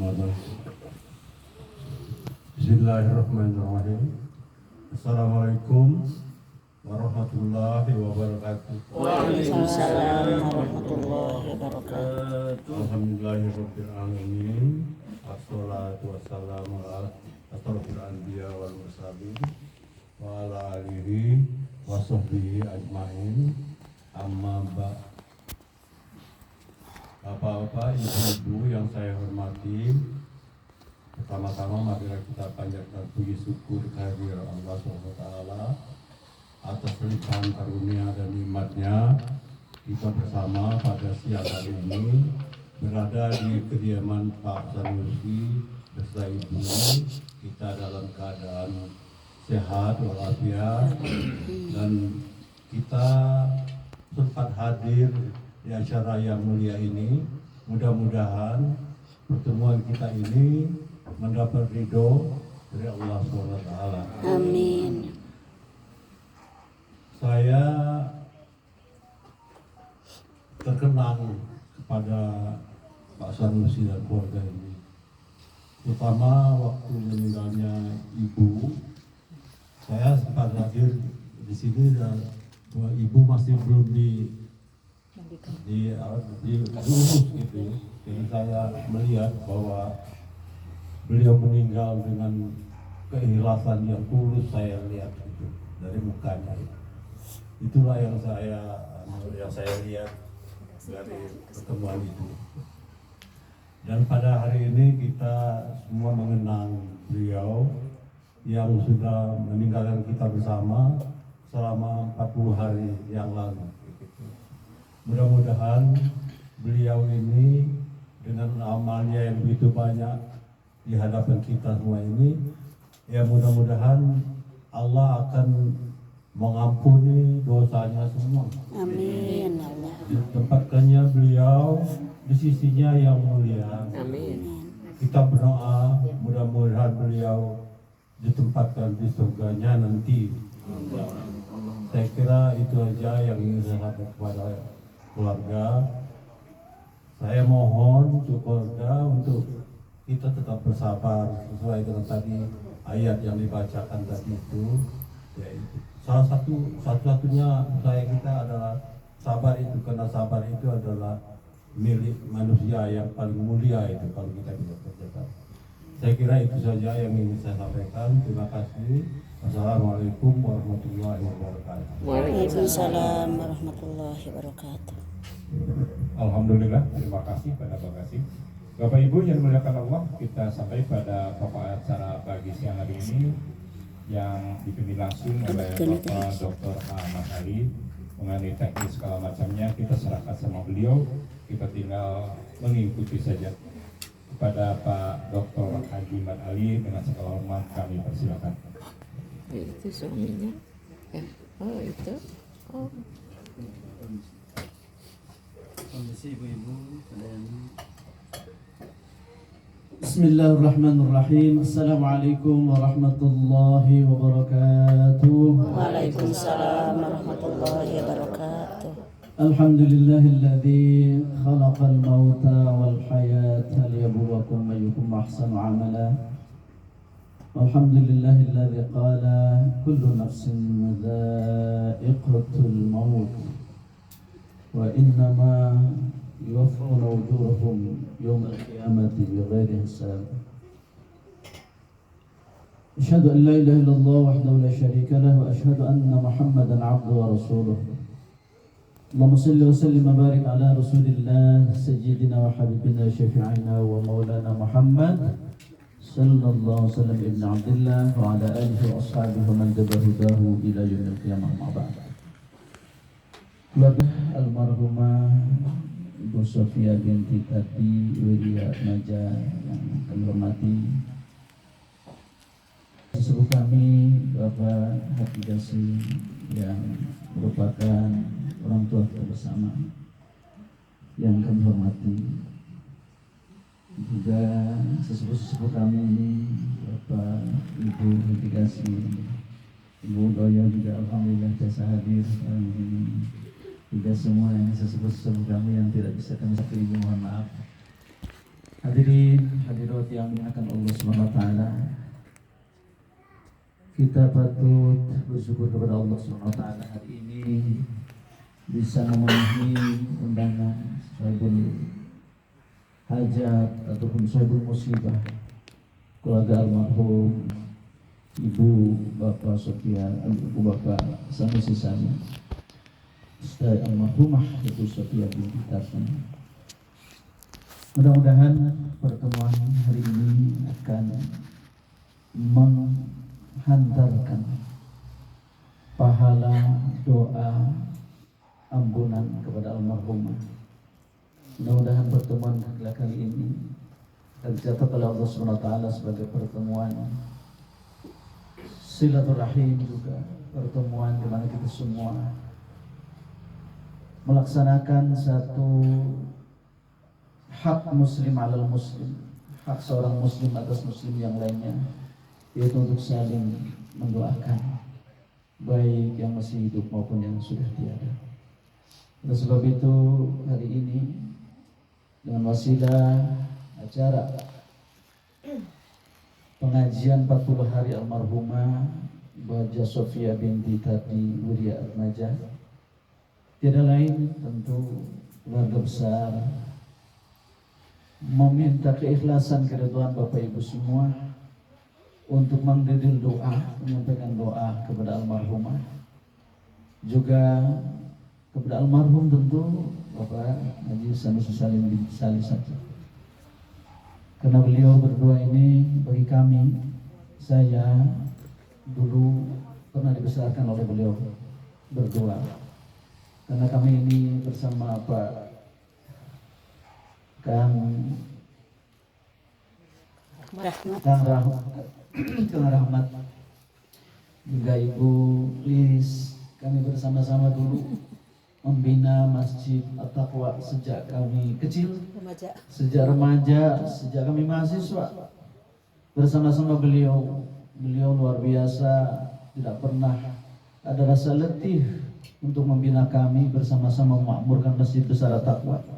Bismillahirrahmanirrahim. Assalamualaikum warahmatullahi wabarakatuh. Waalaikumsalam warahmatullahi wabarakatuh. Alhamdulillahirabbil alamin. Wassalatu wassalamu ala asyrofil anbiya wal mursalin wa ala alihi wa sahbihi ajmain. Amma ba'd. Bapak-bapak, ibu-ibu yang saya hormati, pertama-tama marilah kita panjatkan puji syukur kehadirat Allah SWT atas limpahan karunia dan nikmatnya. Kita bersama pada siang hari ini berada di kediaman Pak Sanusi beserta ibu. Kita dalam keadaan sehat walafiat dan kita sempat hadir di acara yang mulia ini. Mudah-mudahan pertemuan kita ini mendapat ridho dari Allah SWT. Amin. Saya terkenang kepada Pak Sanusi dan keluarga ini, terutama waktu meninggalnya ibu. Saya sempat hadir di sini dan ibu masih belum diurus gitu. Jadi saya melihat bahwa beliau meninggal dengan keikhlasan yang tulus, saya lihat itu dari mukanya. Itulah yang saya lihat dari pertemuan itu. Dan pada hari ini kita semua mengenang beliau yang sudah meninggalkan kita bersama selama 40 hari yang lalu. Mudah-mudahan beliau ini dengan amalnya yang begitu banyak di hadapan kita semua ini, ya mudah-mudahan Allah akan mengampuni dosanya semua. Amin Allah. Ditempatkannya beliau di sisinya yang mulia. Amin. Kita berdoa mudah-mudahan beliau ditempatkan di surganya nanti. Saya kira itu aja yang ingin saya sampaikan kepada keluarga. Saya mohon untuk keluarga untuk kita tetap bersabar sesuai dengan tadi ayat yang dibacakan tadi itu. Yaitu salah satu-satunya usaha kita adalah sabar itu, karena sabar itu adalah milik manusia yang paling mulia itu kalau kita bisa kerjakan. Saya kira itu saja yang ingin saya sampaikan. Terima kasih. Wassalamualaikum warahmatullahi wabarakatuh. Waalaikumsalam warahmatullahi wabarakatuh. Alhamdulillah, terima kasih pada Pak Kasim. Bapak Ibu yang dimuliakan Allah, kita sampai pada pokok acara pagi siang hari ini yang dipimpin langsung oleh Bapak Dr. Ahmad Ali mengenai teknis segala macamnya. Kita serahkan sama beliau, kita tinggal mengikuti saja. Kepada Pak Dr. Haji Ahmad Ali dengan segala hormat kami persilakan. Itu suaminya ya. Oh itu Kondisi ibu-ibu ada yang Bismillahirrahmanirrahim. Assalamualaikum warahmatullahi wabarakatuh. Waalaikumsalam warahmatullahi wabarakatuh. Alhamdulillahilladzi khalaqal mauta wal hayata liyabluwakum ayyukum ahsanu amala. Alhamdulillahilladzi qala kullu nafsin dha'iqatul maut wa innama yuwaffawna ujurahum yawmal qiyamati bighairi hisab. Asyhadu an la ilaha illallah wahdahu la syarika lahu wa asyhadu anna Muhammadan 'abduhu wa rasuluh. Allahumma salli wa sallim wa barik ala Rasulillah sayyidina wa habibina syafi'ina wa maulana Muhammad sallallahu alaihi wasallam ibn Abdullah wa ala alihi wa ashabihi wa man tabi'ahu ila yaumil qiyamah ma ba'd. Keluarga almarhumah Ibu Sofia binti Tati Widya Naja yang kami hormati, sesepuh kami Bapak Haji Qasim yang merupakan orang tua kita bersama yang kami hormati, juga sesepuh kami ini Bapak Ibu Haji Qasim, Ibu Doyo juga alhamdulillah jasa hadir hari ini, juga semua yang sesepuh kami yang tidak bisa kami sampaikan, mohon maaf. Hadirin hadirat yang dimuliakan Allah Subhanahu wa taala. Kita patut bersyukur kepada Allah Subhanahu wa taala hari ini bisa memenuhi undangan sahibul hajat ataupun sahibul musibah keluarga almarhum Ibu Bapak Sofian, Ibu Bapak Sami sisanya Ustaz almarhumah Ibu Sofian binti Tarsan. Mudah-mudahan pertemuan hari ini akan menghantarkan pahala doa ampunan kepada almarhumah. Mudah-mudahan pertemuan kali ini tercatat oleh Allah Subhanahu wa taala sebagai pertemuan silaturahim, juga pertemuan di mana kita semua melaksanakan satu hak muslim alal muslim, hak seorang muslim atas muslim yang lainnya, yaitu untuk saling mendoakan baik yang masih hidup maupun yang sudah tiada. Oleh sebab itu hari ini dengan wasilah acara pengajian 40 hari almarhumah Ibu Hajah Sofia binti Tati Wirya Atmaja, tiada lain tentu keluarga besar meminta keikhlasan keridhaan Bapak Ibu semua untuk menggedil doa, menyampaikan doa kepada almarhumah, juga kepada almarhum tentu Bapak Haji Sanusi Salim bin Salih saja. Karena beliau berdua ini bagi kami, saya dulu pernah dibesarkan oleh beliau berdua. Karena kami ini bersama Pak Kang Rahmat juga Ibu Lis, kami bersama-sama dulu membina Masjid At-Taqwa sejak kami kecil, sejak remaja, sejak kami mahasiswa. Bersama-sama beliau luar biasa, tidak pernah ada rasa letih untuk membina kami, bersama-sama memakmurkan Masjid Besar At-Taqwa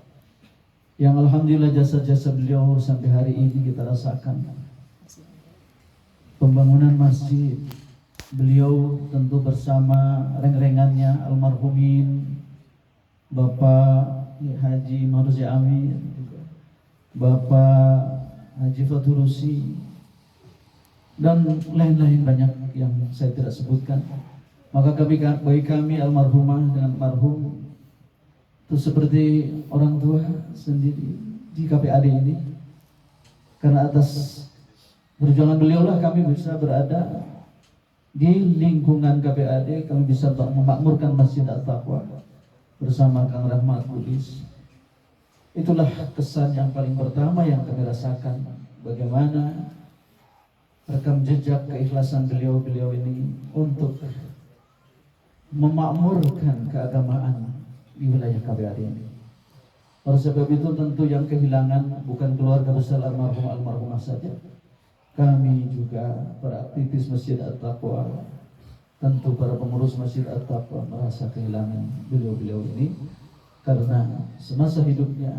yang alhamdulillah jasa-jasa beliau sampai hari ini kita rasakan. Pembangunan masjid beliau tentu bersama reng-rengannya almarhumin Bapak Haji Maruzi Amin, Bapak Haji Faturusi, dan lain-lain banyak yang saya tidak sebutkan. Maka bagi kami almarhumah dengan almarhum itu seperti orang tua sendiri di KPAD ini. Karena atas perjuangan beliau lah kami bisa berada di lingkungan KPAD, kami bisa memakmurkan Masjid At-Taqwa bersama Kang Rahmat Kudis. Itulah kesan yang paling pertama yang kami rasakan, bagaimana rekam jejak keikhlasan beliau ini untuk memakmurkan keagamaan di wilayah KPAD ini. Oleh sebab itu tentu yang kehilangan bukan keluarga besar almarhumah saja. Kami juga para aktivis Masjid At-Taqwa, tentu para pengurus Masjid At-Taqwa merasa kehilangan beliau ini, karena semasa hidupnya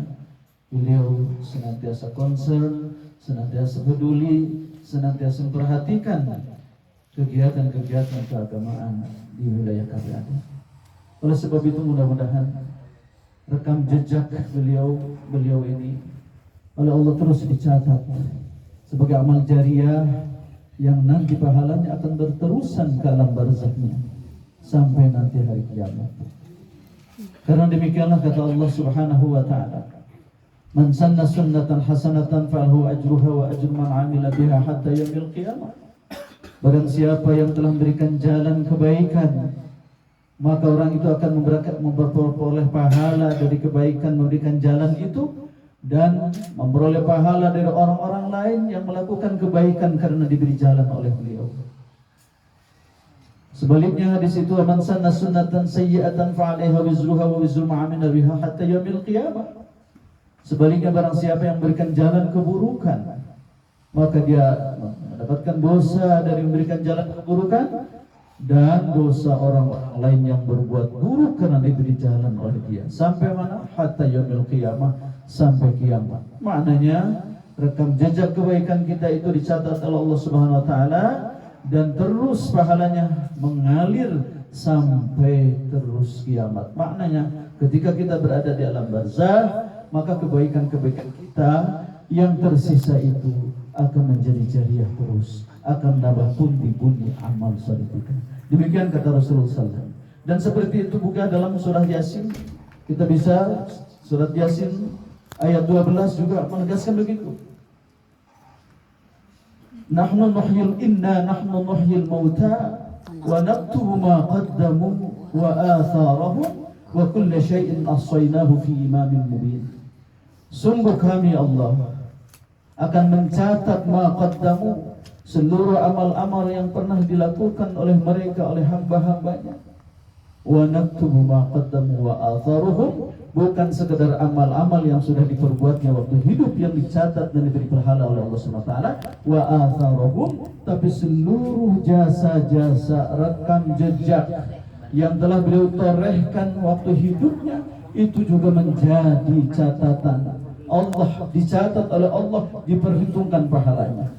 beliau senantiasa concern, senantiasa peduli, senantiasa memperhatikan kegiatan-kegiatan keagamaan di wilayah KPAD. Oleh sebab itu mudah-mudahan rekam jejak beliau ini oleh Allah terus dicatat sebagai amal jariah yang nanti pahalanya akan berterusan ke alam barzahnya sampai nanti hari kiamat. Karena demikianlah kata Allah Subhanahu wa taala, "Man sanna sunnatan hasanatan falahu ajruha wa ajru man 'amila biha hatta yaumil qiyamah." Barang siapa yang telah memberikan jalan kebaikan, maka orang itu akan memperoleh pahala dari kebaikan memberikan jalan itu, dan memperoleh pahala dari orang-orang lain yang melakukan kebaikan karena diberi jalan oleh beliau. Sebaliknya di situ, man sanna sunnatan sayyi'atan fa 'alaiha wizruha wa wizru man 'amila biha hatta yaumil qiyamah. Sebaliknya barang siapa yang memberikan jalan keburukan, maka dia mendapatkan dosa dari memberikan jalan keburukan dan dosa orang-orang lain yang berbuat buruk karena diberi jalan oleh dia. Sampai mana? Hatta yaumil qiyamah, sampai kiamat. Maknanya rekam jejak kebaikan kita itu dicatat oleh Allah Subhanahu wa taala dan terus pahalanya mengalir sampai terus kiamat. Maknanya ketika kita berada di alam barzah, maka kebaikan-kebaikan kita yang tersisa itu akan menjadi jariah terus, akan nambah pundi-pundi amal saleh kita. Demikian kata Rasulullah SAW. Dan seperti itu buka dalam surah Yasin. Kita bisa surat Yasin ayat 12 juga menegaskan begitu. Nahnu nuhyil mauta wa naktubu ma qaddamu wa atharahum wa kulla syai'in ahsaynahu fi imamin mubin. Sungguh kami Allah akan mencatat ma qaddamu, seluruh amal-amal yang pernah dilakukan oleh mereka, oleh hamba-hambanya. Wa naktubu ma qaddamu wa atharuhum, bukan sekedar amal-amal yang sudah diperbuatnya waktu hidup yang dicatat dan diberi pahala oleh Allah SWT, wa atharuhum, tapi seluruh jasa-jasa rekam jejak yang telah beliau torehkan waktu hidupnya itu juga menjadi catatan Allah, dicatat oleh Allah, diperhitungkan pahalanya.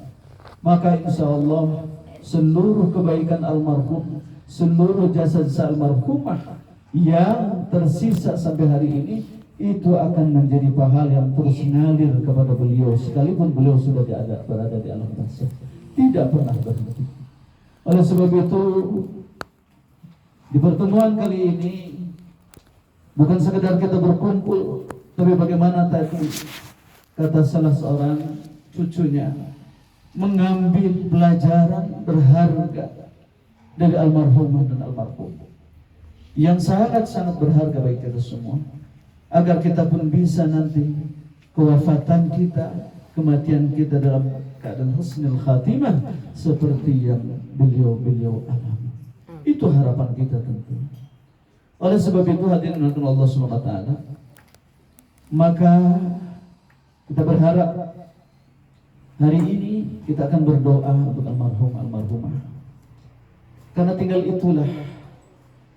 Maka insya Allah seluruh kebaikan almarhum, seluruh jasa-jasa almarhumah yang tersisa sampai hari ini itu akan menjadi pahala yang terus ngalir kepada beliau sekalipun beliau sudah berada di alam barzakh, tidak pernah berhenti. Oleh sebab itu di pertemuan kali ini bukan sekedar kita berkumpul, tapi bagaimana tadi kata salah seorang cucunya, mengambil pelajaran berharga dari almarhumah dan almarhum yang sangat-sangat berharga bagi kita semua, agar kita pun bisa nanti kewafatan kita, kematian kita dalam keadaan husnul khatimah seperti yang beliau alami. Itu harapan kita tentu. Oleh sebab itu hadirin Allah Subhanahu wa taala, maka kita berharap hari ini kita akan berdoa untuk almarhumah, karena tinggal itulah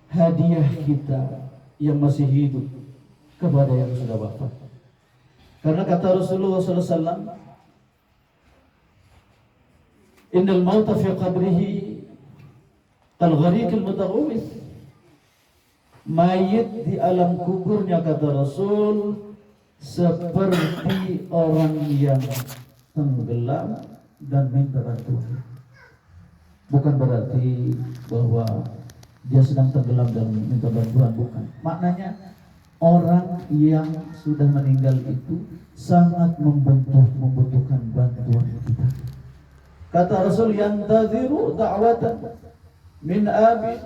hadiah kita yang masih hidup kepada yang sudah wafat. Karena kata Rasulullah SAW, innal mauta fi qabrihi al-ghariqil mutaghawwith. Mayit di alam kuburnya, kata Rasul, seperti orang yang tenggelam dan minta bantuan. Bukan berarti bahwa dia sedang tenggelam dan minta bantuan, bukan. Maknanya orang yang sudah meninggal itu sangat membutuhkan bantuan kita. Kata Rasul, yantaziru da'watan min abin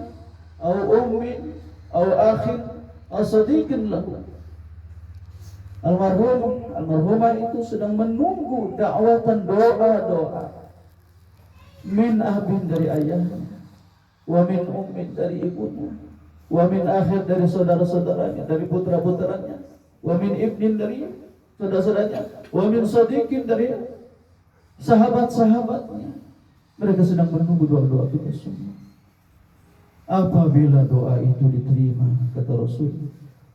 au ummin au akhin au sadiqin lahu. Almarhumah itu sedang menunggu dakwatan, doa min abin dari ayahnya, wa min ummin dari ibunya, wa min akhir dari saudara-saudaranya, dari putra-putranya, wa min ibnin dari saudara-saudaranya, wa min sadiqin dari sahabat-sahabatnya. Mereka sedang menunggu doa-doa kita semua. Apabila doa itu diterima, kata Rasul,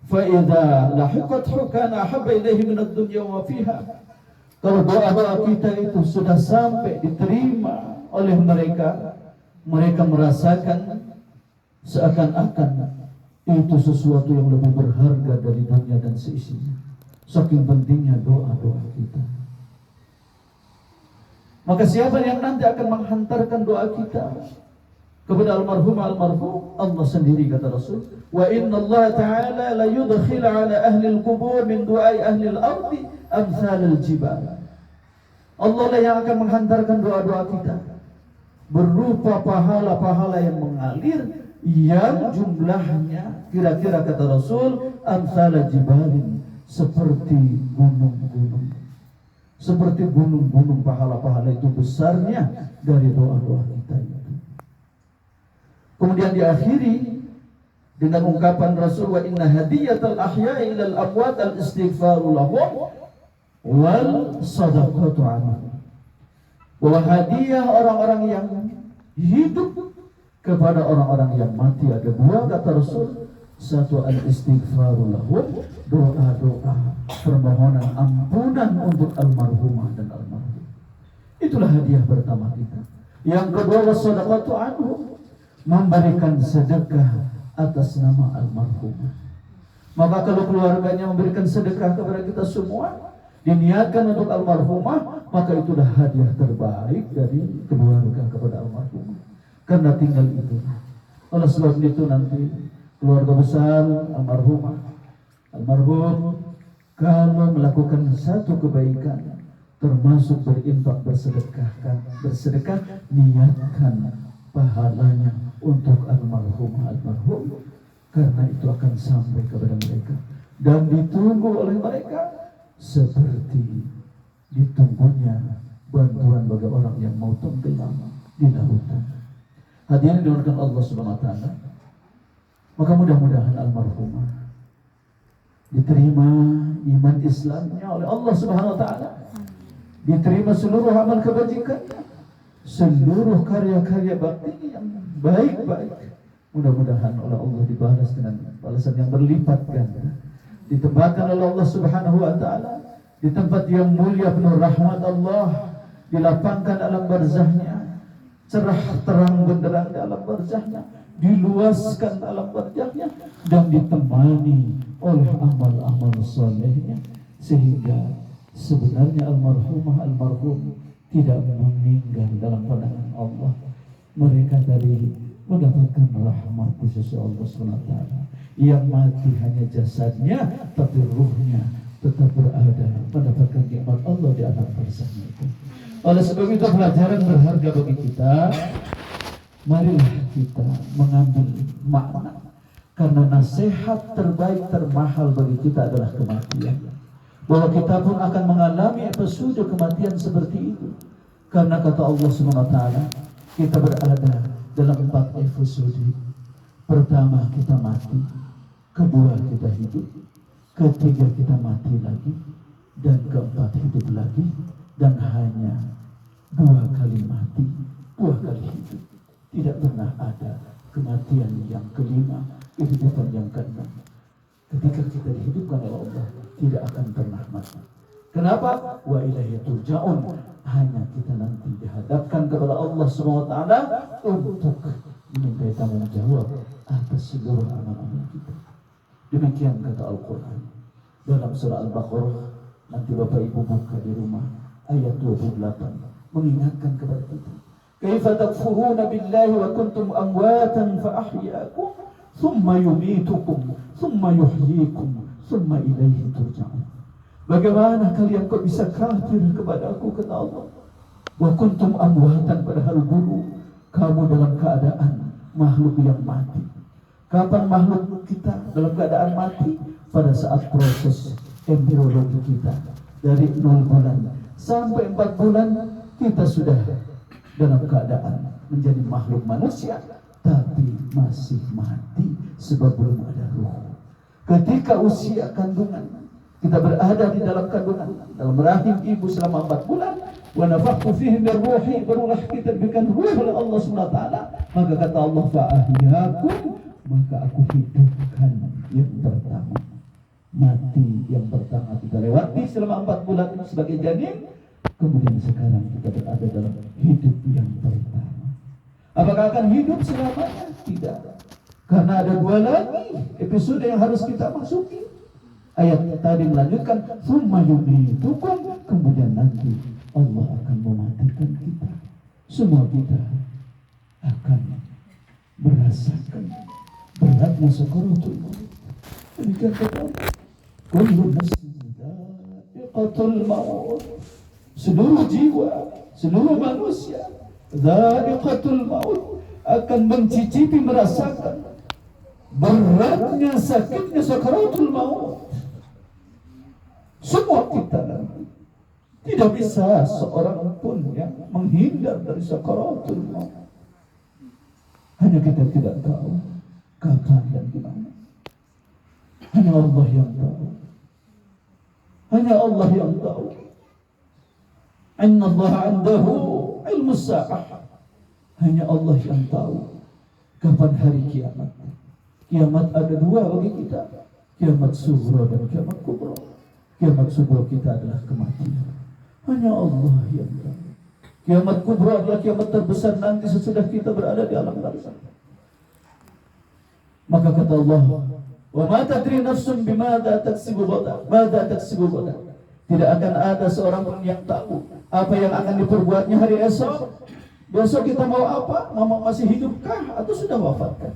fa idza lahiqat hukana habba ilaihi min ad-dunya wa fiha. Kalau doa-doa kita itu sudah sampai diterima oleh mereka, mereka merasakan seakan-akan itu sesuatu yang lebih berharga dari dunia dan seisinya. Saking pentingnya doa-doa kita. Maka siapa yang nanti akan menghantarkan doa kita kepada almarhum, Allah sendiri, kata Rasul, wa inna Allah ta'ala la yudkhil ala ahli al-qubur min du'ai ahli al-ardi amsal al-jibal. Allah lah yang akan menghantarkan doa-doa kita berupa pahala-pahala yang mengalir, yang jumlahnya kira-kira, kata Rasul, amsal al-jibalin, seperti gunung-gunung. Seperti gunung-gunung pahala-pahala itu besarnya dari doa-doa kita itu. Kemudian diakhiri dengan ungkapan Rasul, wa inna hadiyatal ahya'i ilal amwat al-istighfaru lahum wal sadaqatu anhum. Bahwa hadiah orang-orang yang hidup kepada orang-orang yang mati ada dua, kata Rasul. Satu, al-istighfaru lahum, doa-doa permohonan ampunan untuk almarhumah dan almarhum. Itulah hadiah pertama kita. Yang kedua, wassadaqatu anhu, memberikan sedekah atas nama almarhumah. Maka kalau keluarganya memberikan sedekah kepada kita semua, diniatkan untuk almarhumah, maka itulah hadiah terbaik dari keluarga kepada almarhumah. Karena tinggal itu. Oleh sebab itu nanti keluarga besar almarhumah, almarhum kalau melakukan satu kebaikan, termasuk berinfak, bersedekah, niatkan pahalanya untuk almarhumah, almarhum, karena itu akan sampai kepada mereka dan ditunggu oleh mereka seperti ditunggunya bantuan bagi orang yang mau tenggelam di lautan. Hadirin dimuliakan Allah Subhanahu wa taala. Maka mudah-mudahan almarhumah diterima iman Islamnya oleh Allah Subhanahu wa taala. Diterima seluruh amal kebajikannya, seluruh karya-karya bakti yang baik-baik. Mudah-mudahan oleh Allah dibalas dengan balasan yang berlipat ganda. Ditempatkan oleh Allah Subhanahu wa taala di tempat yang mulia penuh rahmat Allah, dilapangkan alam barzahnya, cerah terang benderang di alam barzahnya, diluaskan alam barzahnya, dan ditemani oleh amal-amal solehnya, sehingga sebenarnya almarhumah, almarhum tidak meninggal dalam pandangan Allah. Mereka tadi mendapatkan rahmat di sisi Allah SWT. Yang mati hanya jasadnya, tapi ruhnya tetap berada mendapatkan nikmat Allah di alam barzahnya itu. Oleh sebab itu pelajaran berharga bagi kita. Marilah kita mengambil makna, karena nasihat terbaik termahal bagi kita adalah kematian. Bahwa kita pun akan mengalami episode kematian seperti itu. Karena kata Allah SWT, kita berada dalam 4 episode. Pertama kita mati, kedua kita hidup, ketiga kita mati lagi, dan keempat hidup lagi, dan hanya 2 kali mati, 2 kali hidup. Tidak pernah ada kematian yang kelima, kehidupan yang keenam. Ketika kita dihidupkan oleh Allah, tidak akan pernah mati. Kenapa? Wa ilaihi turja'un. Hanya kita nanti dihadapkan kepada Allah SWT untuk diminta tanggung jawab atas seluruh amal-amal kita. Demikian kata Al-Quran dalam surah Al-Baqarah. Nanti Bapak Ibu buka di rumah ayat 28, mengingatkan kepada kita, kaifa takfuruna billahi wa kuntum amwatan fa ahyaakum thumma yumitukum thumma yuhyikum thumma ilaihi turja'un. Bagaimana kalian kok bisa kafir kepada aku, kata Allah. Wa kuntum amwatan, padahal dulu kamu dalam keadaan makhluk yang mati. Kapan makhluk kita dalam keadaan mati? Pada saat proses embriologi kita, dari 0 bulan sampai 4 bulan kita sudah dalam keadaan menjadi makhluk manusia, tapi masih mati sebab belum ada ruh. Ketika usia kandungan, kita berada di dalam kandungan, dalam rahim ibu selama 4 bulan, wa nafakhtu fihi min ruhi, barulah kita diberikan ruh oleh Allah SWT. Maka kata Allah, fa ahyakum, maka aku hidupkan yang pertama. Mati yang pertama kita lewati selama 4 bulan sebagai janin, kemudian sekarang kita berada dalam hidup yang pertama. Apakah akan hidup selamanya? Tidak. Karena ada 2 lagi episode yang harus kita masuki. Ayat tadi melanjutkan, tsumma yumitukum, kemudian nanti Allah akan mematikan kita. Semua kita akan merasakan beratnya sakaratul maut. Demikian kata Allah, kullu nafsin dha'iqatul maut. Seluruh jiwa, seluruh manusia dha'iqatul maut, akan mencicipi, merasakan beratnya, sakitnya sakaratul maut. Semua kita nanti. Tidak bisa seorang pun yang menghindar dari sakaratul maut. Hanya kita tidak tahu kapan dan di mana. Hanya Allah yang tahu. Hanya Allah yang tahu. Inna Allah 'indahu ilmus sa'ah. Hanya Allah yang tahu kapan hari kiamat. Kiamat ada dua bagi kita, kiamat sughra dan kiamat kubra. Kiamat sughra kita adalah kematian. Hanya Allah yang tahu. Kiamat kubra adalah kiamat terbesar nanti sesudah kita berada di alam barzakh. Maka kata Allah, wa ma tadri nafsun bimadza taksibu ghadan, madza taksibu ghadan. Tidak akan ada seorang pun yang tahu apa yang akan diperbuatnya hari esok. Besok kita mau apa? Masih hidupkah atau sudah wafatkah?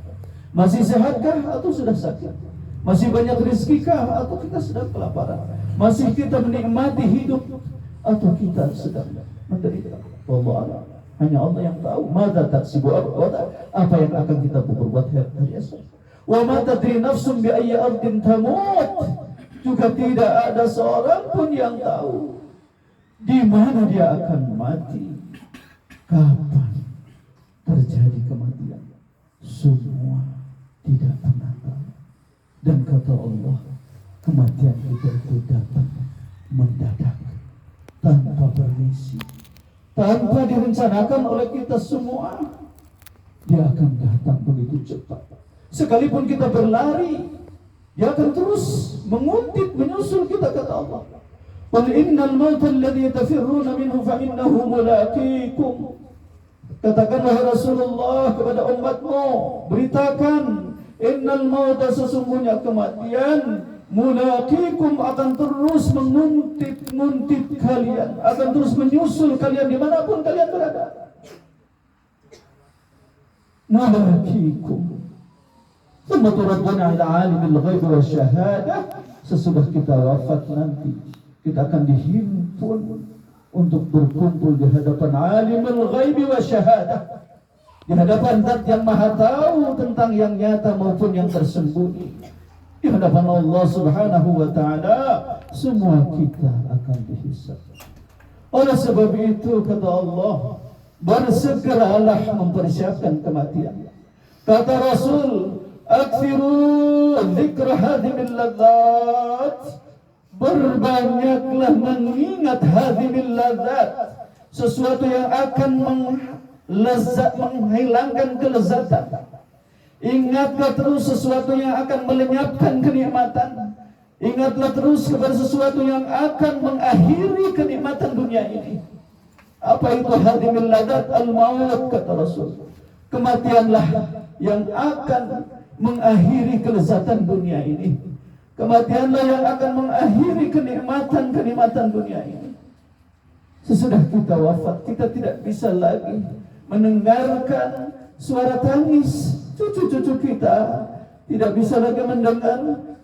Masih sehatkah atau sudah sakit? Masih banyak rezekikah atau kita sedang kelaparan? Masih kita menikmati hidup atau kita sedang menderita? Wallah, hanya Allah yang tahu. Madza taksibu ghadan, apa yang akan kita berbuat hari esok. Wa ma tadri nafsun bi ayyi ardin tamut. Juga tidak ada seorang pun yang tahu di mana dia akan mati, kapan terjadi kematian. Semua tidak pernah tahu. Dan kata Allah, kematian kita itu datang mendadak, tanpa permisi, tanpa direncanakan oleh kita semua. Dia akan datang begitu cepat. Sekalipun kita berlari, dia akan terus menguntit, menyusul kita, kata Allah. Qul innal mauta alladhi tafirruna minhu fa innahu mulaqikum. Katakanlah Rasulullah kepada umatmu, beritakan, innal mauta, sesungguhnya kematian, mulaqikum, akan terus menguntit kalian, akan terus menyusul kalian dimanapun kalian berada. Mulaqikum. Thumma turadduna ila alimil ghaib wasyahadah. Sesudah kita wafat nanti, kita akan dihimpun untuk berkumpul di hadapan alimul ghaib wasyahadah, di hadapan Zat yang Maha Tahu tentang yang nyata maupun yang tersembunyi. Di hadapan Allah Subhanahu wa taala semua kita akan dihisab. Oleh sebab itu kata Allah, bersegeralah mempersiapkan kematian. Kata Rasul, akthiru dzikra hadhimil ladzat, berbanyaklah mengingat hadhimil ladzat, sesuatu yang akan menghilangkan kelezatan. Ingatlah terus sesuatu yang akan melenyapkan kenikmatan. Ingatlah terus kepada sesuatu yang akan mengakhiri kenikmatan dunia ini. Apa itu hadhimil ladzat? Al-maut, kata Rasul. Kematianlah yang akan mengakhiri kelezatan dunia ini. Kematianlah yang akan mengakhiri kenikmatan dunia ini. Sesudah kita wafat, kita tidak bisa lagi mendengarkan suara tangis cucu-cucu kita, tidak bisa lagi mendengar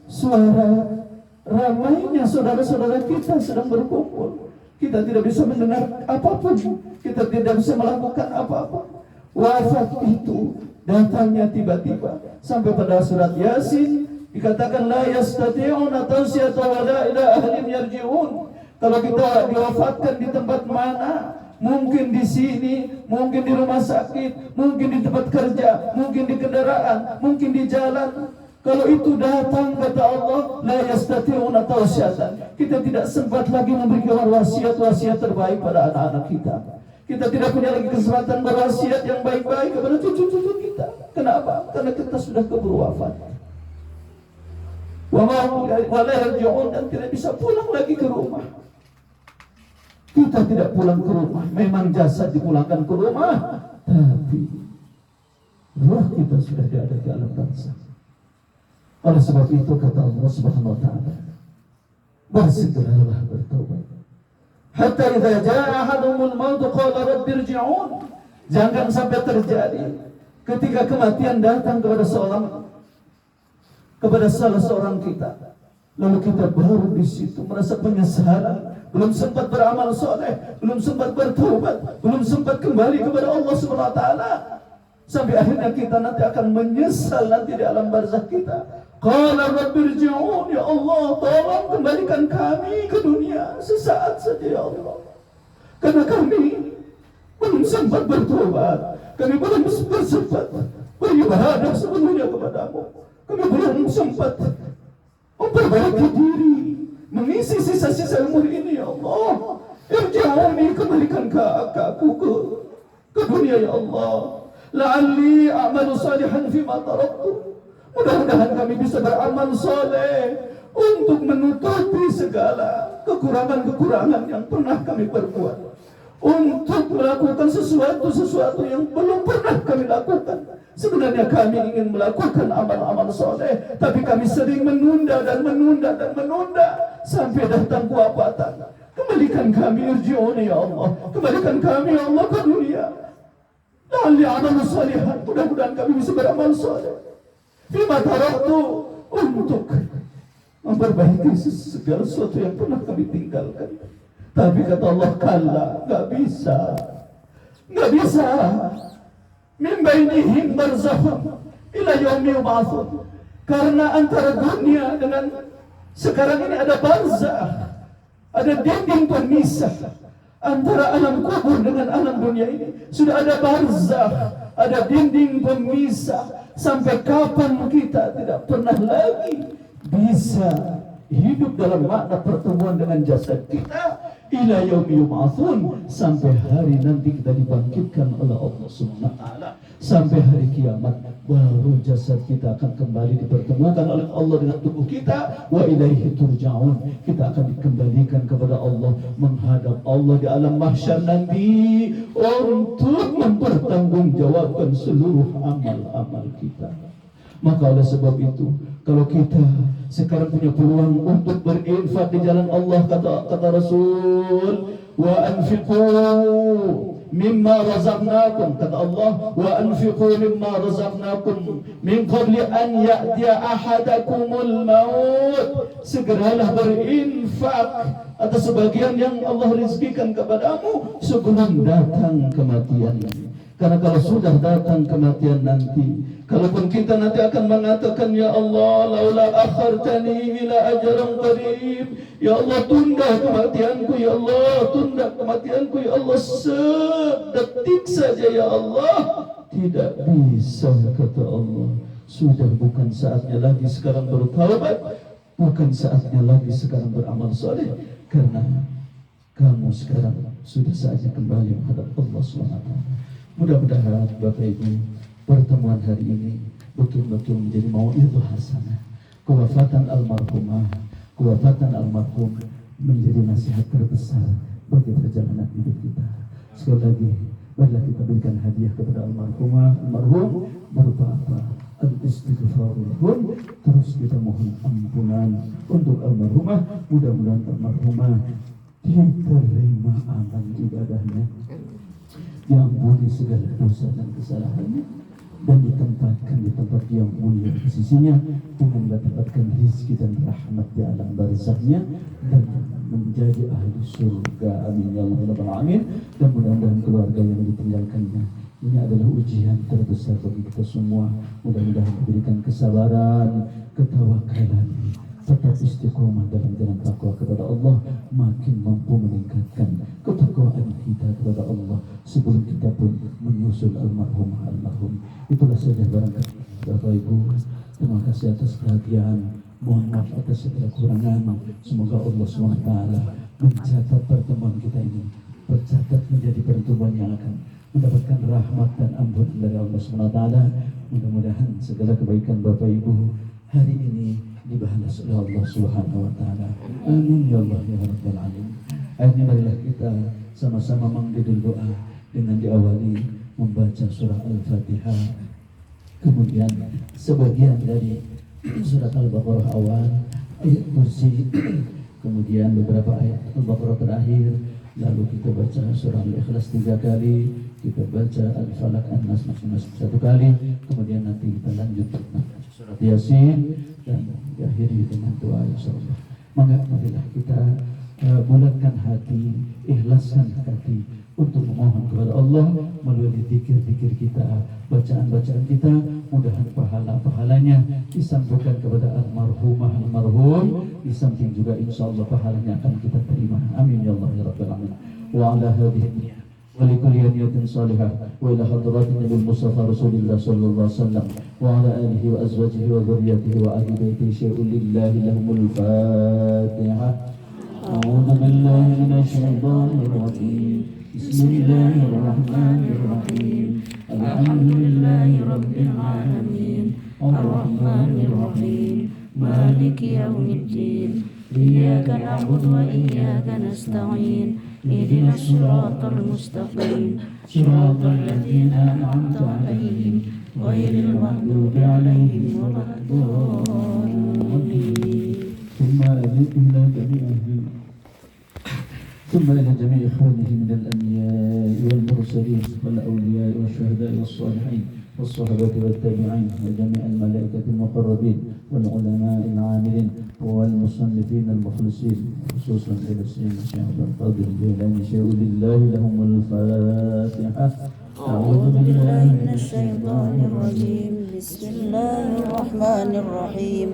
suara ramainya saudara-saudara kita sedang berkumpul. Kita tidak bisa mendengar apapun, kita tidak bisa melakukan apa-apa. Wafat itu datangnya tiba-tiba. Sampai pada surat Yasin dikatakan la yastati'una tawsiyata wa la ila ahlim yarji'un. Kalau kita diwafatkan di tempat mana? Mungkin di sini, mungkin di rumah sakit, mungkin di tempat kerja, mungkin di kendaraan, mungkin di jalan. Kalau itu datang, kata Allah, la yastati'una tawsiyatan. Kita tidak sempat lagi memberikan wasiat-wasiat terbaik pada anak-anak kita. Kita tidak punya lagi kesempatan berwasiat yang baik-baik kepada cucu-cucu kita. Kenapa? Karena kita sudah keburu wafat. Wa la yarji'un, dan tidak bisa pulang lagi ke rumah. Kita tidak pulang ke rumah. Memang jasad dipulangkan ke rumah, tapi roh kita sudah ada di alam barzakh. Oleh sebab itu kata Allah Subhanahu wa taala, bersegeralah bertaubat. Hatta idza jaa ahadumul maut qala rabbi irji'un. Jangan sampai terjadi ketika kematian datang kepada salah seorang kita, lalu kita baru di situ merasa penyesalan, belum sempat beramal soleh, belum sempat bertaubat, belum sempat kembali kepada Allah Subhanahu wa taala, sampai akhirnya kita nanti akan menyesal nanti di alam barzakh kita. Qala rabbi irji'un, ya Allah, tolong kembalikan kami ke dunia sesaat saja ya Allah. Karena kami belum sempat bertobat, kami belum sempat beribadah sepenuhnya kepadamu, kami belum sempat memperbaiki diri, mengisi sisa-sisa umur ini ya Allah. Irji'uni, kembalikan aku ke dunia ya Allah. La'alli a'malu salihan fima taraktu. Mudah-mudahan kami bisa beramal soleh untuk menutupi segala kekurangan-kekurangan yang pernah kami perbuat, untuk melakukan sesuatu yang belum pernah kami lakukan. Sebenarnya kami ingin melakukan amal-amal soleh, tapi kami sering menunda sampai datang kewafatan. Kembalikan kami, irji'uni ya Allah, kembalikan kami ya Allah ke dunia. La'alli amal salihan, mudah-mudahan kami bisa beramal soleh. Fima taraktu, untuk memperbaiki segala sesuatu yang pernah kami tinggalkan. Tapi kata Allah, kalla, gak bisa. Min bainihim barzakhun ila yaumi yub'atsun. Karena antara dunia dengan sekarang ini ada barzakh, ada dinding pemisah. Antara alam kubur dengan alam dunia ini sudah ada barzakh, ada dinding pemisah. Sampai kapan kita tidak pernah lagi bisa hidup dalam makna pertemuan dengan jasad kita, ila yaumi yub'atsun, sampai hari nanti kita dibangkitkan oleh Allah Subhanahu wa taala. Sampai hari kiamat baru jasad kita akan kembali dipertemukan oleh Allah dengan tubuh kita. Wa ilaihi turja'un, kita akan dikembalikan kepada Allah, menghadap Allah di alam mahsyar nanti untuk mempertanggungjawabkan seluruh amal-amal kita. Maka oleh sebab itu, kalau kita sekarang punya peluang untuk berinfak di jalan Allah, kata Rasul, wa anfiqu mimma razaqnakum, kata Allah, wa anfiqu mimma razaqnakum min qabli an ya'tiya ahadakumul maut. Segeralah berinfak atas sebagian yang Allah rizkikan kepadamu sebelum datang kematian. Karena kalau sudah datang kematian nanti, kalaupun kita nanti akan mengatakan, ya Allah, laula akhartani ila ajaran qarib, ya Allah, tunda kematianku, ya Allah, tunda kematianku, ya Allah, sedetik saja, ya Allah. Tidak bisa, kata Allah. Sudah bukan saatnya lagi sekarang bertaubat, bukan saatnya lagi sekarang beramal soleh, karena kamu sekarang sudah saatnya kembali menghadap Allah SWT. Mudah-mudahan Bapak Ibu, pertemuan hari ini betul-betul menjadi mau'izah hasanah. Kewafatan almarhum menjadi nasihat terbesar bagi perjalanan hidup kita. Sekali lagi, marilah kita berikan hadiah kepada almarhum berupa apa? Al-istighfar lahum. Terus kita mohon ampunan untuk almarhumah. Mudah-mudahan almarhumah diterima amal ibadahnya, diampuni segala dosa dan kesalahannya, dan ditempatkan di tempat yang mulia di sisinya, dengan mendapatkan rizki dan rahmat di alam barzakhnya, dan menjadi ahli surga. Amin ya Allah rabbal alamin. Dan mudah-mudahan keluarga yang ditinggalkannya ini adalah ujian terbesar bagi kita semua. Mudah-mudahan diberikan kesabaran, ketawakalan, tetap istiqomah dalam jalan takwa kepada Allah, makin mampu meningkatkan ketakwaan kita kepada Allah sebelum kita pun menyusul almarhum. Itulah saja barangkali Bapak Ibu. Terima kasih atas perhatian, mohon maaf atas segala kurangan. Semoga Allah SWT mencatat pertemuan kita ini, tercatat menjadi pertemuan yang akan mendapatkan rahmat dan ampunan dari Allah SWT. Mudah-mudahan segala kebaikan Bapak Ibu hari ini dibalas oleh Allah Subhanahu wa taala. Amin ya Allah ya rabbal alamin. Akhirnya marilah kita sama-sama menggedul doa dengan diawali membaca surah Al-Fatihah, kemudian sebagian dari surat Al-Baqarah awal, ayat kursi, kemudian beberapa ayat Al-Baqarah terakhir, lalu kita baca surah Al-Ikhlas 3 kali, kita baca Al-Falaq, An-Nas masing-masing 1 kali, kemudian nanti kita lanjut surat Yasin dan diakhiri dengan doa insyaallah. Maka marilah kita bulatkan hati, ikhlaskan hati untuk memohon kepada Allah melalui zikir-zikir kita, bacaan-bacaan kita. Mudahan pahala-pahalanya disambungkan kepada almarhum, di samping juga insyaallah pahalanya akan kita terima. Amin ya Allah ya rabbal alamin. Wa ala hadhihi ولكل نية صالحة وإلى حضرات النبي المصطفى رسول الله صلى الله عليه وسلم وعلى آله وأزواجه وذريته وأهل بيته شيء لله لهم الفاتحة. أعوذ بالله من الشيطان الرجيم. بسم الله الرحمن الرحيم. الحمد لله رب العالمين الرحمن الرحيم مالك يوم الدين إياك نعبد وإياك نستعين اهدنا الصراط المستقيم صراط الذين أنعمت عليهم غير المغضوب عليهم ولا الضالين. ثم إلى جميع إخوانه من الأنبياء والمرسلين والأولياء والشهداء والصالحين والصحابة والتابعين وجميع الملائكة المقربين والعلماء العاملين والمصنفين المخلصين خصوصا إلى سيدنا الشيخ عبد القادر الجيلاني شيء لله لهم الفاتحة. أعوذ بالله من الشيطان الرجيم بسم الله الرحمن الرحيم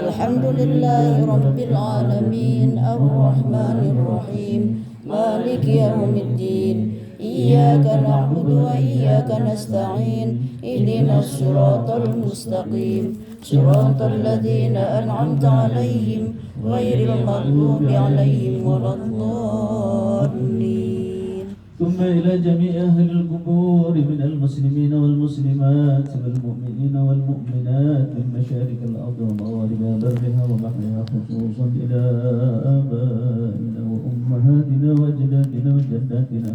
الحمد لله رب العالمين الرحمن الرحيم مالك يوم الدين إياك نعبد وإياك نستعين اهدنا الصراط المستقيم صراط الذين أنعمت عليهم غير المغضوب عليهم ولا الضالين. ثم إلى جميع أهل القبور من المسلمين والمسلمات والمؤمنين والمؤمنات من مشارق الأرض ومغاربها برها وبحرها خصوصا إلى آبائنا وأمهاتنا وأجدادنا وجداتنا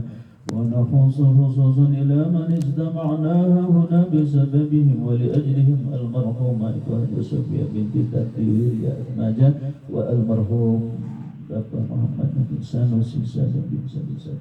خصوصا إلى من اجتمعنا هنا بسببهم ولأجلهم المرحومة إخوة صفية بنت كثير يا ماجد والمرحوم Bapak Muhammad bin Sanusi bin saja.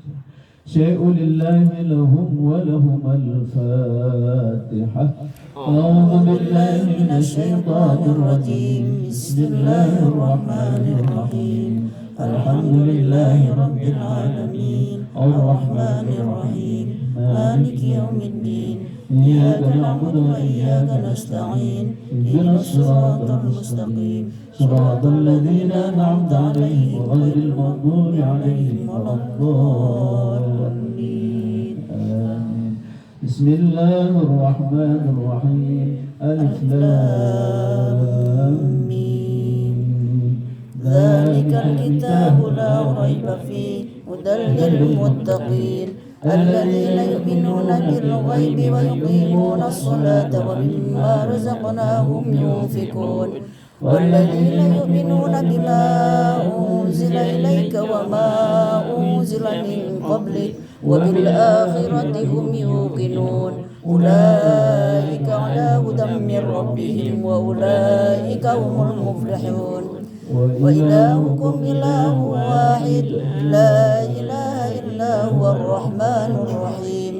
Syai'u lillahi lahum wa lahum al-fatihah. A'udhu billahi minasyaitanir rajim. Bismillahirrahmanirrahim. Alhamdulillahi rabbil alamin. Ar-Rahmanir Rahim. Maliki yaumiddin. Iyyaka na'budu wa iyyaka nasta'in. Ihdinas siratal mustaqim. صراط الذين أنعمت عليهم غير المغضوب عليهم ولا الضالين. آمين. بسم الله الرحمن الرحيم. ألف لام ميم. ذلك الكتاب لا ريب فيه هدى للمتقين الذين يؤمنون بالغيب ويقيمون الصلاة ومما رزقناهم ينفقون والذين يؤمنون بما أنزل إليك وما أنزل من قبلك وبالآخرة هم يوقنون أولئك على هدى من ربهم وأولئك هم المفلحون. وإلهكم إله واحد لا إله إلا هو الرحمن الرحيم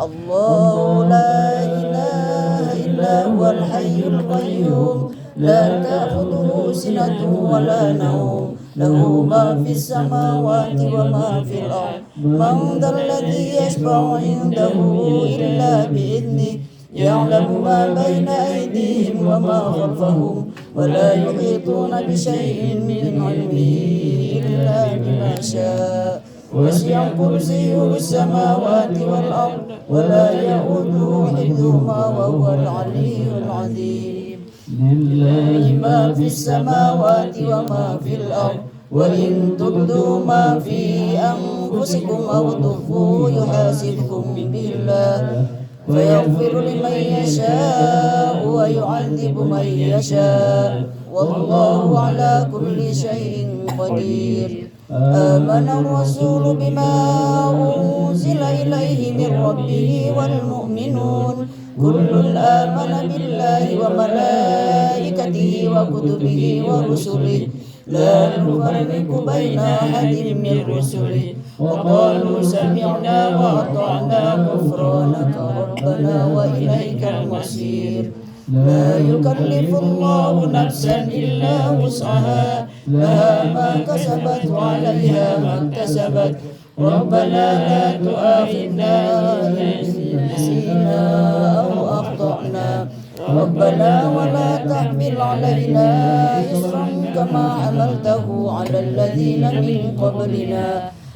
الله لا إله إلا هو الحي القيوم لا تأخذه سنة ولا نوم له ما في السماوات وما في الأرض من ذا الذي يشفع عنده إلا بإذنه يعلم ما بين أيديهم وما خلفهم ولا يحيطون بشيء من علمه إلا بما شاء وسع كرسيه السماوات والأرض ولا يؤوده حفظهما وهو العلي العظيم. لله ما في السماوات وما في الأرض وإن تبدوا ما في أنفسكم أو تخفوه يحاسبكم به الله فيغفر لمن يشاء ويعذب من يشاء والله على كل شيء قدير. آمن الرسول بما أنزل إليه من ربه والمؤمنون كل آمن بالله وملائكته وكتبه ورسله لا نفرق بين أحد من رسله وقالوا سمعنا وأطعنا غفرانك ربنا وإليك المصير. لا يكلف الله نفسا إلا وسعها لها ما كسبت وعليها ما اكتسبت ربنا لا تؤاخذنا إن نسينا أو أخطأنا ربنا ولا تحمل علينا إصرا كما حملته على الذين من قبلنا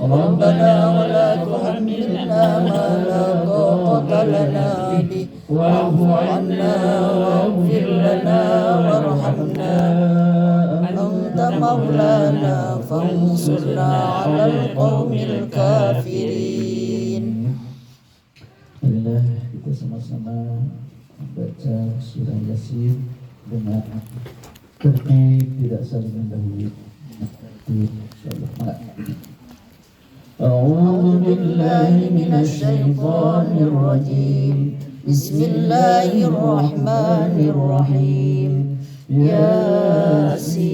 ربنا ولا تحملنا ما لا طاقة لنا به واعف عنا واغفر لنا وارحمنا أنت مولانا فانصرنا على القوم الكافرين. Marilah kita sama-sama membaca surah Yasin dengan tertib, tidak saling mendahului. Insyaallah. A'udzu billahi minasy syaithanir rajim. Bismillahirrahmanirrahim. Yasin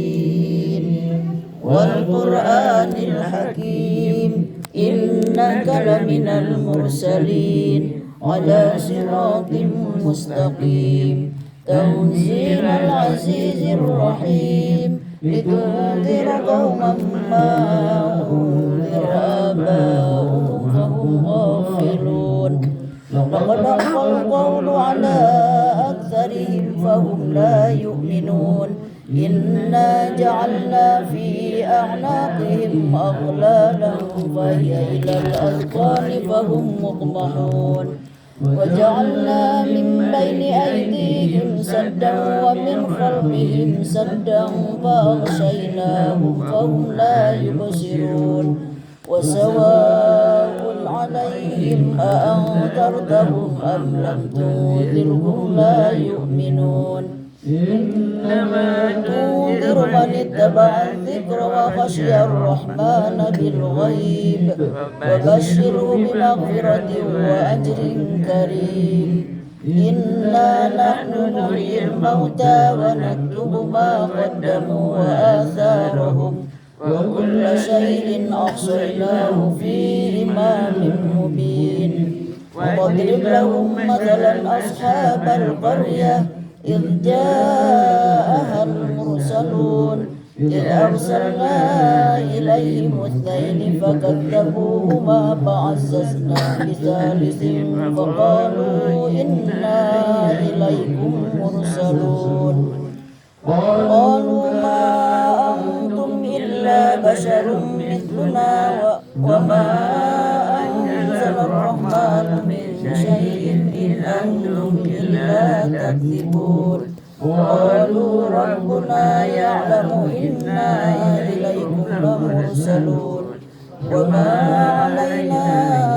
wal Qur'anil Hakim. Innaka laminal mursalin ala siratim mustaqim. Tanzilal azizir rahim. Litunzira qauman ma unzira aba'uhum fahum ghafilun. Laqad haqqal qawlu ala aktsarihim fahum la yu'minun. Inna ja'alna fi a'naqihim aghlalan fahiya ilal azqani fahum muqmahun. وجعلنا من بين أيديهم سدا ومن خلفهم سدا فأغشيناهم فهم لا يبصرون. وسواء عليهم أأنذرتهم أم لم تنذرهم لا يؤمنون. إنما تنذر من اتبع الذكر وخشي الرحمن بالغيب وبشره بمغفرة وأجر كريم. إنا نحن نحيي الموتى ونكتب ما قدموا وآثارهم وكل شيء أحصيناه في إمام مبين. وضرب لهم مثلا أصحاب القرية إذ جاءها المرسلون إذ أرسلنا إليهم اثنين فكذبوهما فعززنا بثالث فقالوا إنا إليكم مرسلون. قالوا ما أنتم إلا بشر مثلنا وما أنزل الرحمن من شيء إن أنتم إلا تكذبون. قالوا ربنا يعلم إنا إليكم لمرسلون وما علينا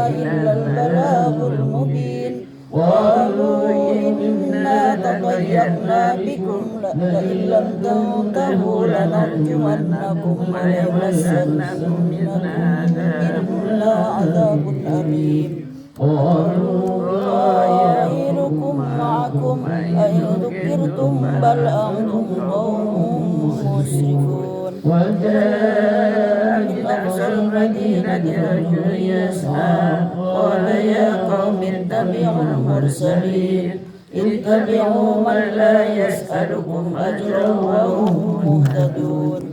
إلا البلاغ المبين. قالوا إنا تطيرنا بكم لئن لم تنتهوا لنرجمنكم وليمسنكم منا عذاب أليم. قالوا طائركم معكم أئن ذكرتم بل أنتم قوم مسرفون. وجاء من أقصى المدينة رجل يسعى قال يا قوم اتبعوا المرسلين اتبعوا من لا يسألكم أجرا وهم مهتدون.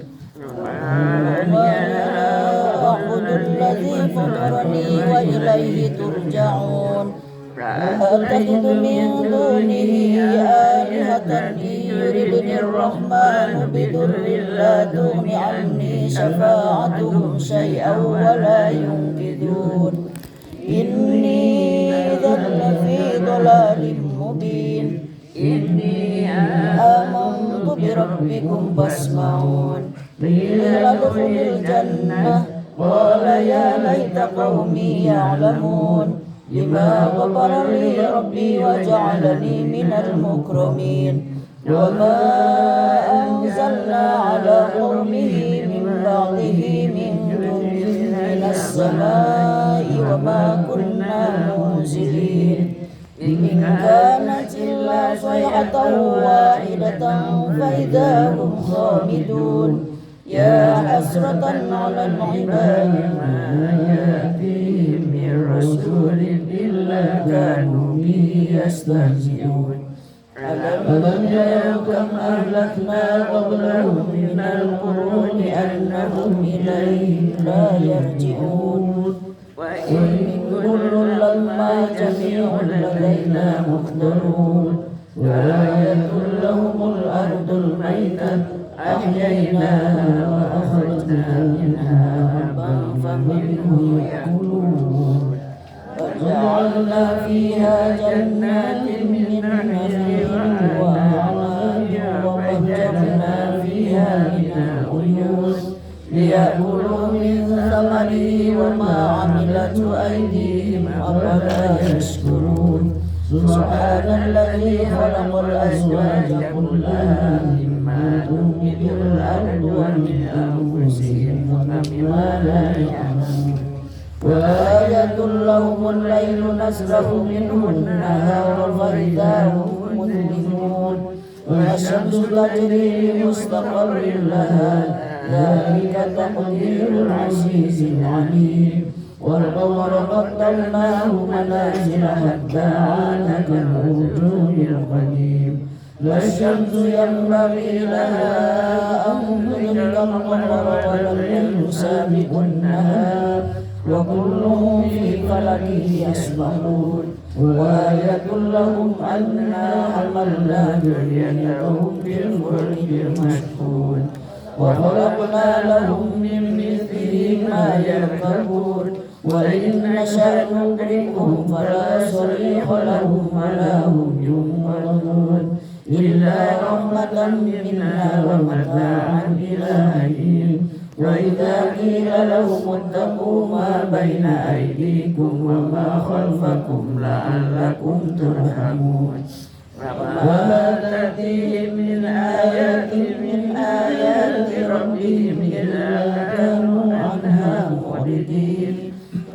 أعبد الذي فطرني وإليه ترجعون. أتخذ من دونه آلهة إن يردني الرحمن بضر لا تغن عني شفاعتهم شيئا ولا ينقذون. إني إذا لفي ضلال مبين. إني آمنت بربكم فاسمعون. قيل ادخل الجنة قال يا ليت قومي يعلمون بما غفر لي ربي وجعلني من المكرمين. وما أنزلنا على قومه من بعده من جند من السماء وما كنا منزلين. إن كانت إلا صيحة واحدة فإذا هم خامدون. يا حسرة على العباد ما يأتيهم من رسول إلا كانوا به يستهزئون. ألم يروا كم أهلكنا قبلهم من القرون أنهم إليهم لا يرجعون. وإن كل لما جميع لدينا محضرون. وآية لهم الأرض الميتة أحييناها وأخرجنا منها حبا فمنه يأكلون. وجعلنا فيها جنات من نخيل وأعناب وفجرنا فيها من العيون ليأكلوا من ثمره وما عملته أيديهم أفلا يشكرون. سبحان الذي خلق الأزواج كلها مما تنبت الأرض ومن أنفسهم ومما لا يعلمون وآية لهم الليل نسلخ منه النهار فإذا هم مظلمون والشمس تجري لمستقر لها ذلك تقدير العزيز العليم والقمر قدرناه منازل حتى عاد كالعرجون القديم لا الشمس ينبغي لها أن تدرك القمر ولا الليل سابق النهار وكلهم في فلك يسبحون وآية لهم أنا حملنا ذريتهم في الفلك المشحون وخلقنا لهم من مثله ما يركبون وإن نشأ ندركهم فلا صريخ لهم ولا هم ينظرون إلا رحمة منا ومتاعا إلى حين وإذا قيل لهم اتقوا ما بين أيديكم وما خلفكم لعلكم ترحمون وما تأتيهم من آيات ربهم إلا كانوا عنها معرضين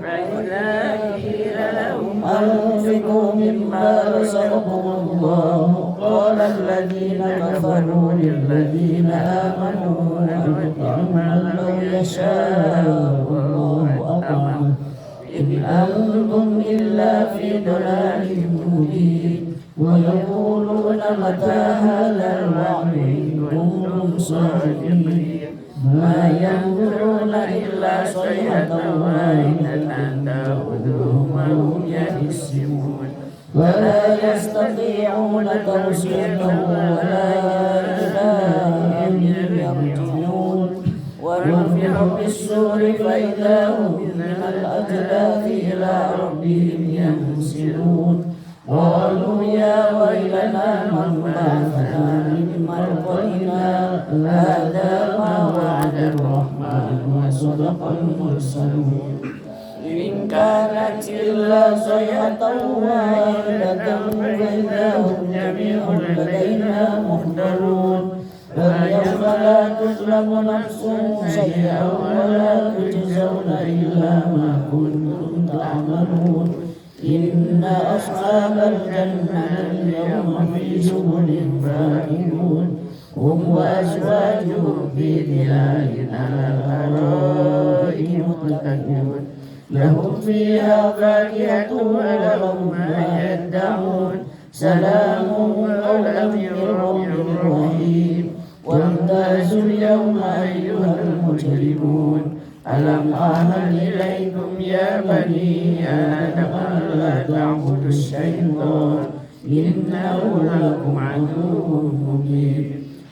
فإذا قيل لهم أنفقوا مما رزقكم الله قال الذين كفروا للذين آمنوا أنطعم من لو يشاء الله أطعمه إن أنتم إلا في ضلال مبين ويقولون متى هذا الوعد إن كنتم صادقين ما ينظرون إلا صيحة واحدة تأخذهم وهم يخصمون ولا يستطيعون توصية ولا إلى أهلهم يرجعون ونفخ في الصور فإذا هم من الأجداث إلى ربهم ينسلون قالوا يا ويلنا من بعثنا من مرقدنا هذا ما وعد الرحمن وصدق المرسلون إن كانت إلا صيحة واحدة فإذا هم جميع لدينا محضرون فاليوم لا تظلم نفس شيئا ولا تجزون إلا ما كنتم تعملون إن أصحاب الجنة اليوم في شغل فاكهون هم وأزواجهم في ظلال على الأرائك متكئون لهم فيها فاكهة ولهم ما يدعون سلام قولا من رب رحيم وامتازوا اليوم أيها المجرمون ألم أعهد إليكم يا بني آدم ألا تعبدوا الشيطان إنه لكم عدو مبين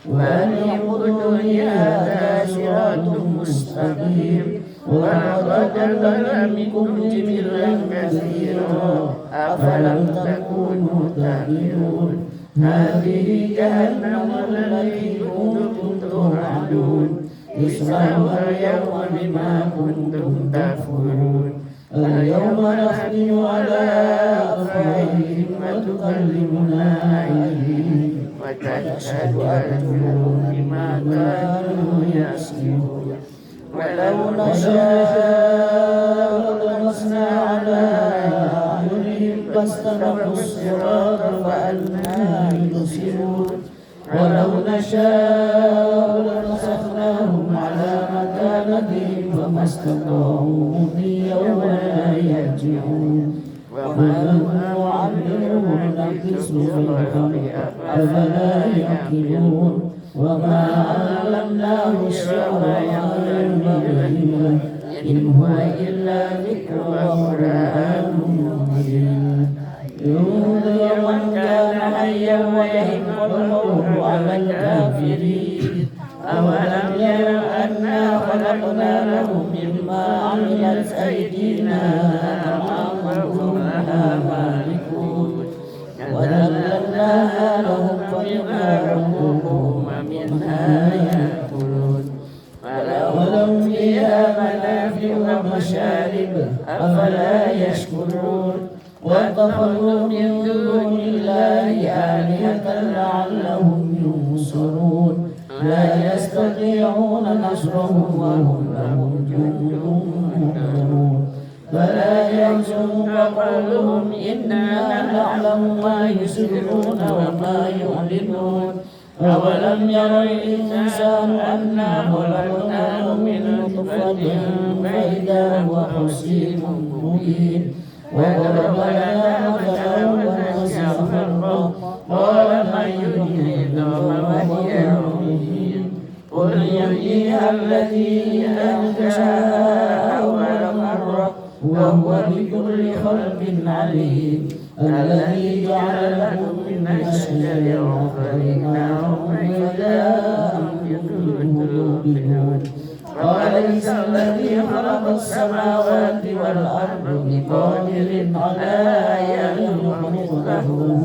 وأن اعبدوني هذا صراط مستقيم ولقد ضل منكم جبلا كثيرا أفلم تكونوا تعقلون هذه جهنم التي كنتم توعدون اصلوها اليوم بما كنتم تكفرون اليوم نختم على أفواههم وتكلمنا أيديهم وتشهد أرجلهم بما كانوا يكسبون ولو نشاء لطمسنا على أعينهم فاستبقوا الصراط فأنى يبصرون ولو نشاء لمسخناهم على مكانتهم فما استطاعوا مضيا ولا يرجعون وما نعمره نكسه في الخلق أفلا يعقلون وما علمناه الشعر ينبغي له إن هو إلا ذكر وقرآن مبين ينذر من كان حيا ويحق الموت على الكافرين أولم يروا أنا خلقنا لهم مما عملت أيدينا أنعاما لها مالكون وذللناها لهم فمنها ركوبهم ومنها يأكلون ولهم فيها منافع ومشارب أفلا يشكرون واتخذوا من دون الله آلهة لعلهم ينصرون لا يستطيعون نصرهم وهم لهم جند محضرون فلا يحزنك قولهم إنا نعلم ما يسرون وما يعلنون أولم ير الإنسان أنا خلقناه من نطفة فإذا هو خصيم مبين وضرب لنا مثلا ونسي خلقه قال من يحيي العظام وهي رميم قل يحييها الذي أنشأها أول مرة وهو بكل خلق عليم الذي جعل لكم من الشجر الأخضر نارا فإذا أنتم توقدون أوليس الذي خلق السماوات والأرض بقادر على أن يخلق مثلهم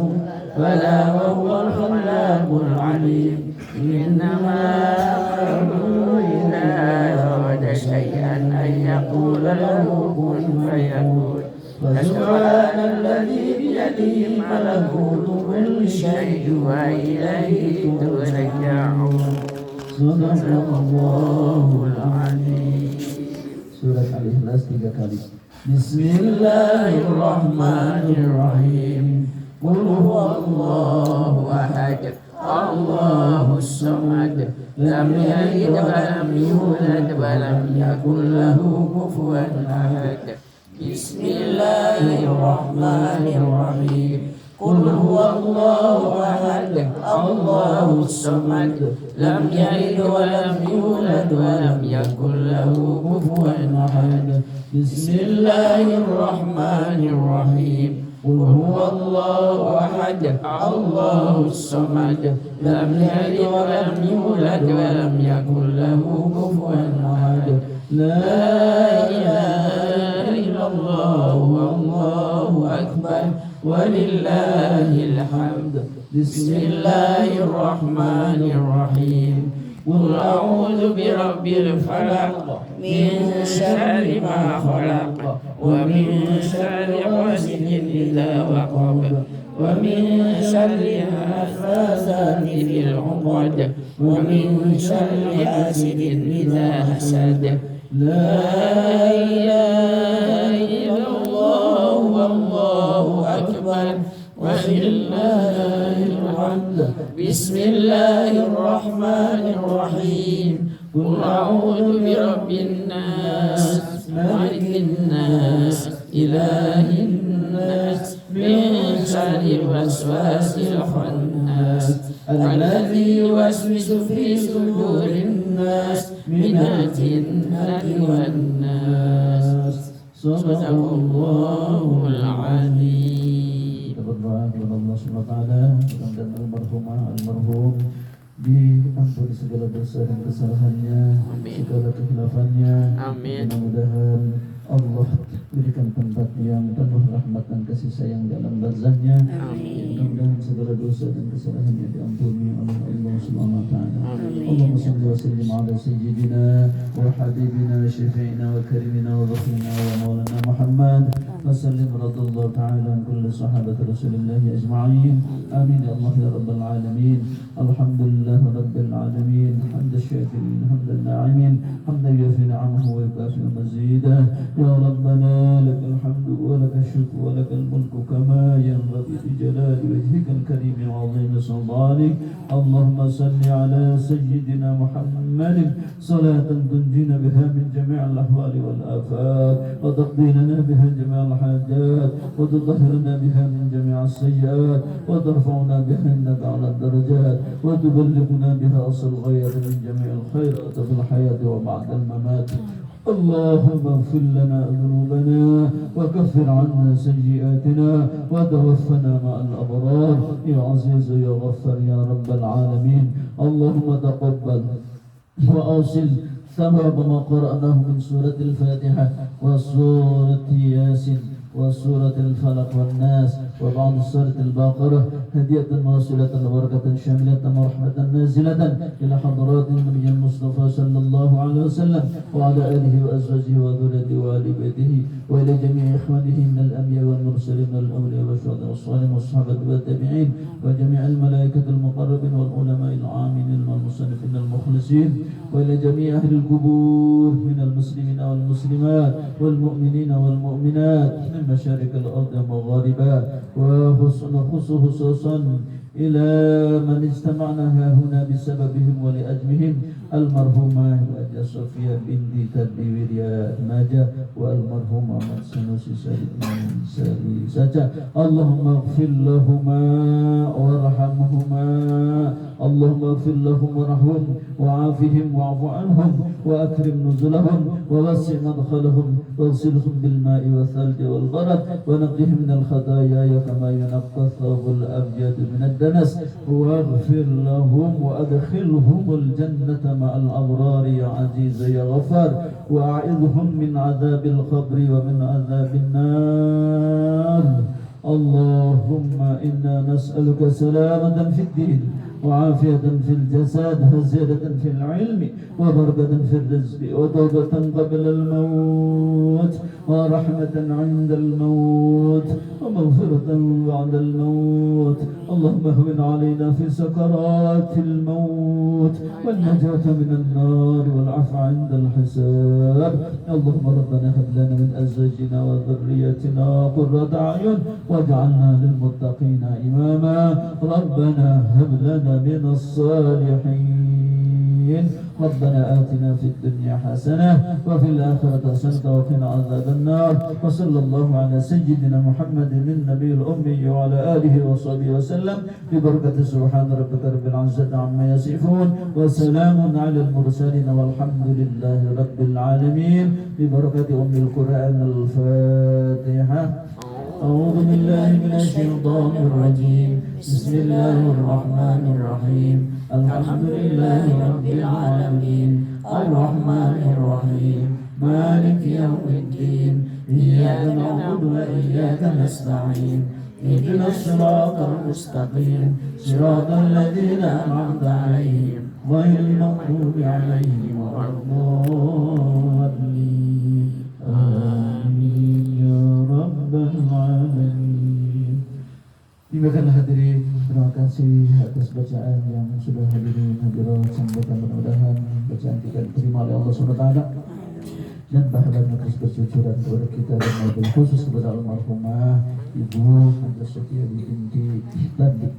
بلى وهو الخلاق العليم إنما أمره إذا أراد شيئا أن يقول له كن فيكون فسبحان الذي بيده ملكوت كل شيء وإليه ترجعون صدق الله العظيم. Surat Al-Ikhlas 3 kali. Bismillahirrahmanirrahim. Qul huwallahu ahad, Allahus samad, lam yalid wa lam yulad wa lam yakul lahu kufuwan ahad. Bismillahirrahmanirrahim. Qul huwallahu ahad, Allahus samad, lam yalid wa lam yulad wa lam yakul lahu kufuwan ahad. Bismillahirrahmanirrahim. Qul huwallahu ahad, Allahus samad, lam yalid wa lam yulad wa lam yakul lahu kufuwan ahad. La ilaha illallah wallahu akbar walillahil hamd. Bismillahirrahmanirrahim. Qul a'udzu birabbil falaq min syarri ma khalaq wa min syarri ghasidin idza waqab wa min syarri nafasati fil 'uqad wa min syarri hasidin idza hasad. La ilaha illallah wallahu akbar walillahil hamd. Bismillahirrahmanirrahim. Qul a'udzu birabbin nas malikin nas ilahin nas min syarri waswasil khannas alladzi yuwaswisu fi sudurin nas minal jinnati wan nas. Sadaqallahul azim. Kita berdoa kepada Allah Subhanahu wa taala, mudah-mudahan almarhum diampuni segala dosa dan kesalahannya, segala kehilafannya. Mudah-mudahan Allah berikan tempat yang penuh rahmat dan kasih sayang dalam barzahnya. Mudah-mudahan segala dosa dan kesalahannya diampuni oleh Allah Subhanahu wa taala. Allahumma shalli wa sallim ala sayyidina wa habibina syafi'ina wa karimina wa dhakhina wa maulana Muhammad wa sallim radallahu ta'ala an kulli sahabat Rasulillah ajma'in. Amin ya Allah ya rabbal alamin. Alhamdulillah rabbil alamin. Hamdan syakirin hamdan na'imin hamdan yafi ni'amahu wa yukafi mazidah. Ya Rabbana lakal hamdu wa lakal syukru wa lakal mulku kama yanbaghi li jalali wajhikal karim wa 'azimi sultanik. Allahumma salli ala sayyidina Muhammadin salatan tunjina biha min jami'il ahwali wal afat wa taqdi lana biha jami'al hajat wa tutahhirna biha min jami'is sayyi'at wa tarfa'una biha innaka 'ala darajat wa tuballighuna biha asal ghayat min jami'il khairat fil hayati wa ba'da al mamat. اللهم اغفر لنا ذنوبنا وكفر عنا سيئاتنا وتوفنا مع الأبرار يا عزيز يا غفار يا رب العالمين. اللهم تقبل وأوصل ثواب ما قرأناه من سورة الفاتحة وسورة ياسين وسورة الفلق والناس وبعض سورة البقرة هدية واصلة وبركة شاملة ورحمة نازلة إلى حضرات النبي المصطفى صلى الله عليه وسلم وعلى آله وأزواجه وذريته وآل بيته وإلى جميع إخوانه من الأنبياء والمرسلين والمرسلين والأولياء والشهداء والصالحين والصحابة والتابعين وجميع الملائكة المقربين والعلماء العاملين والمصنفين المخلصين وإلى جميع أهل القبور من المسلمين والمسلمات والمؤمنين والمؤمنات من مشارق الأرض ومغاربها وخصوصا إلى من اجتمعنا هنا بسببهم ولأجلهم المرحومة Haja Sofia binti Tadbiwirya Naja والمرحوم Ahmad Sanusi Sari saja. Allahumma ighfir lahuma warhamhuma Allahumma ighfir lahum warhamhum wa'afihim wa'fu anhum wa akrim nuzulahum wa wasi' madkhalahum waghsilhum bil ma'i wal thalji wal barad wa naqqihim min al khataaya kama yunqqa thawbul abyad min ad danas waghfir lahum wa adkhilhum al jannata ma'al abrar ya aziz ya ghafar wa a'idhhum min adzabil qabri wa min adzabin nar. Allahumma inna nas'aluka salamatan fid din وعافية في الجسد وزيادة في العلم وبركة في الرزق وتوبة قبل الموت ورحمة عند الموت ومغفرة بعد الموت. اللهم اهون علينا في سكرات الموت والنجاة من النار والعفو عند الحساب. اللهم ربنا هب لنا من أزواجنا وذريتنا قرة أعين واجعلنا للمتقين إماما. ربنا هب لنا من الصالحين. ربنا آتنا في الدنيا حسنة وفي الآخرة حسنة وقنا عذاب النار. وصلى الله على سيدنا محمد النبي الأمي وعلى آله وصحبه وسلم ببركة سبحان ربك رب العزة عما يصفون وسلام على المرسلين والحمد لله رب العالمين ببركة أم القرآن الفاتحة. أعوذ بالله من الشيطان الرجيم. بسم الله الرحمن الرحيم. الحمد لله رب العالمين الرحمن الرحيم مالك يوم الدين إياك نعبد وإياك نستعين اهدنا الصراط المستقيم صراط الذين أنعمت عليهم غير المغضوب عليهم ولا الضالين. آمين يا رب العالمين. Demikianlah hadirin, terima kasih atas bacaan yang sudah hadirin hadirat sampaikan. Mudah-mudahan bacaan kita diterima oleh Allah SWT dan pahalanya terus bercucuran kepada kita dan mobil khusus kepada almarhumah Ibu Haja Sofia binti Tadbik,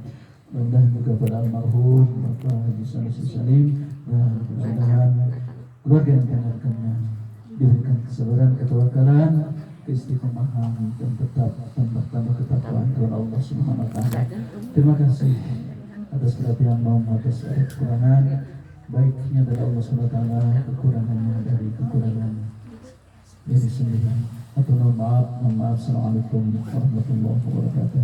dan juga kepada almarhum Bapak Haji Sanusi Salim, dan mudah-mudahan keluarga yang rekan-rekannya diberikan kesabaran, ketawakalan, keistiqomahan dan tetap tambah ketakwaan kepada Allah Subhanahu wa taala. Terima kasih atas perhatian maupun atas kekurangan, baiknya dari Allah Subhanahu wa taala, kekurangannya dari kekurangan diri sendiri. Atau mohon maaf. Assalamualaikum warahmatullahi wabarakatuh.